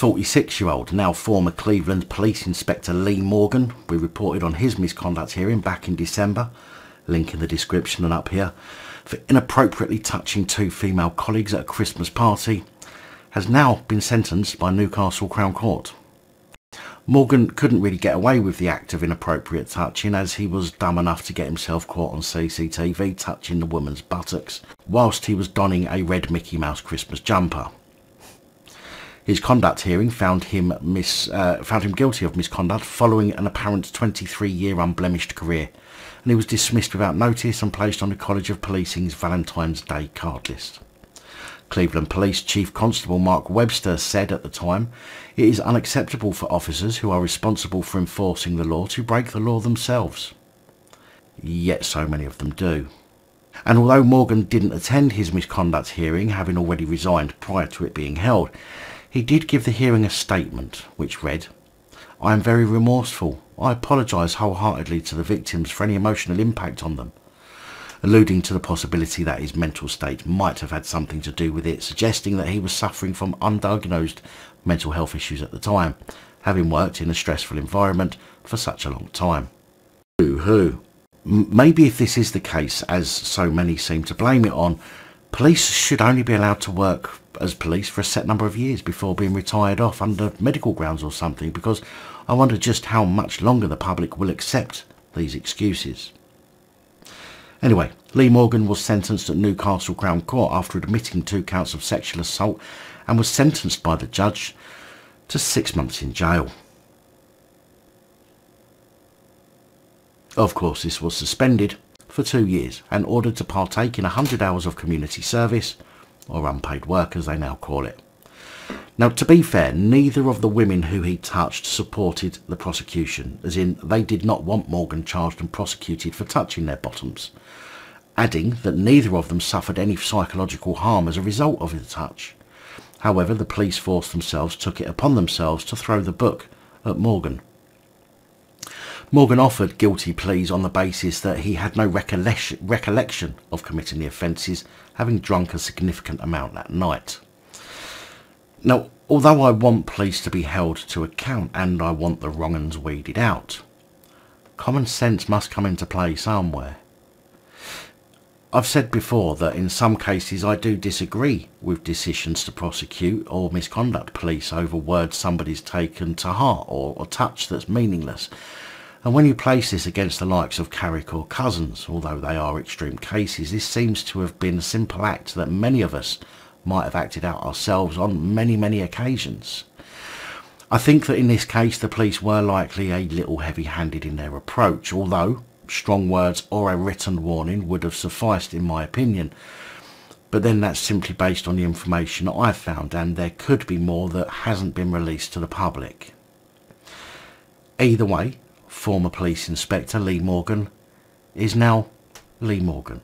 46-year-old, now former Cleveland Police Inspector Lee Morgan, we reported on his misconduct hearing back in December, link in the description and up here, for inappropriately touching two female colleagues at a Christmas party, has now been sentenced by Newcastle Crown Court. Morgan couldn't really get away with the act of inappropriate touching, as he was dumb enough to get himself caught on CCTV touching the woman's buttocks whilst he was donning a red Mickey Mouse Christmas jumper. His conduct hearing found him guilty of misconduct following an apparent 23-year unblemished career, and he was dismissed without notice and placed on the College of Policing's Valentine's Day card list. Cleveland Police Chief Constable Mark Webster said at the time, "It is unacceptable for officers who are responsible for enforcing the law to break the law themselves." Yet so many of them do. And although Morgan didn't attend his misconduct hearing, having already resigned prior to it being held, he did give the hearing a statement which read, "I am very remorseful. I apologise wholeheartedly to the victims for any emotional impact on them," alluding to the possibility that his mental state might have had something to do with it, suggesting that he was suffering from undiagnosed mental health issues at the time, having worked in a stressful environment for such a long time. Boo-hoo. Maybe if this is the case, as so many seem to blame it on, police should only be allowed to work as police for a set number of years before being retired off under medical grounds or something, because I wonder just how much longer the public will accept these excuses. Anyway, Lee Morgan was sentenced at Newcastle Crown Court after admitting 2 counts of sexual assault and was sentenced by the judge to 6 months in jail. Of course, this was suspended for 2 years and ordered to partake in 100 hours of community service, or unpaid work as they now call it. Now, to be fair, neither of the women who he touched supported the prosecution, as in they did not want Morgan charged and prosecuted for touching their bottoms, adding that neither of them suffered any psychological harm as a result of the touch. However, the police force themselves took it upon themselves to throw the book at Morgan. Morgan offered guilty pleas on the basis that he had no recollection of committing the offences, having drunk a significant amount that night. Now, although I want police to be held to account and I want the wrong uns weeded out, common sense must come into play somewhere. I've said before that in some cases I do disagree with decisions to prosecute or misconduct police over words somebody's taken to heart or touch that's meaningless. And when you place this against the likes of Carrick or Cousins, although they are extreme cases, this seems to have been a simple act that many of us might have acted out ourselves on many occasions. I think that in this case the police were likely a little heavy-handed in their approach, although strong words or a written warning would have sufficed in my opinion. But then that's simply based on the information that I've found, and there could be more that hasn't been released to the public. Either way, former police inspector Lee Morgan is now Lee Morgan.